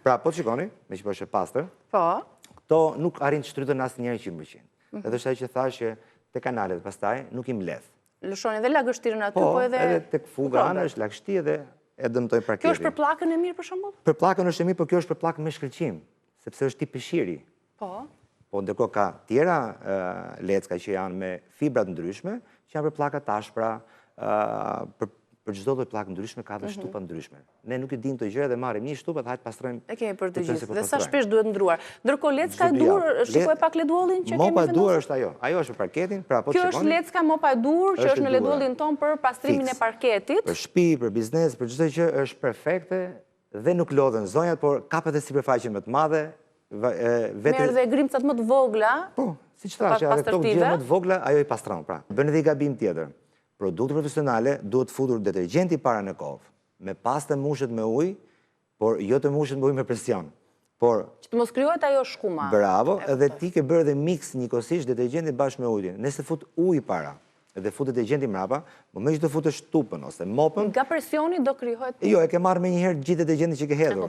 Pra, po të shikoni, me që po është e pastër, Po. këto nuk arrin të shtrydhen asë njerë 100%. Edhe është që tha që te kanalet pastaj nuk i mledh. Lëshoni edhe lagështirën aty, Po, po edhe... edhe tek fuga anë është lagështi edhe e dëmtoj parketin. Kjo është për pllakën e mirë për shembull? Për pllakën është e mirë, por kjo është për pllakën me shkëlqim, sepse është tip peshiri. Po. Po ndërkohë ka tjera lecka që janë me fibra të ndryshme, që janë për pllaka të ashpra, për çdo lloj pllakë ndryshme ka dhe shtupa ndryshme. Ne nuk i dimë këto gjëra dhe marrim një shtup dhe hajt pastrojmë. E kemi për të gjithë. Dhe sa shpesh duhet ndruar. Ndërkohë lecka e dur, shikoj pak leduollin që kemi vendosur. Mopa e dur është ajo. Ajo është për parketin, pra po të shikoni. Kjo është lecka mopa e dur që është në leduollin ton për pastrimin e parketit. Për shtëpi, për biznes, për çdo gjë është perfekte dhe nuk lodhen zonjat, por kapet e sipërfaqe më të madhe. Merë dhe grimcat më të vogla. Po, siç thash, edhe këto gjëra më të vogla ajo i pastron. Pra, bën edhe gabim tjetër. Produkte profesionale duhet futur detergjenti para në kovë, me pastë mushet me ujë, por jo të mushet me ujë me presion. Por që të mos krijohet ajo shkuma. Bravo, edhe ti ke bërë dhe mix njëkohësisht detergjenti bashkë me ujin. Nëse fut ujë para dhe fut detergjenti mbrapa, më që të futësh shtupën ose mopën. Nga presioni do krijohet. Jo, e ke marrë me njëherë gjithë detergjentin që ke hedhur.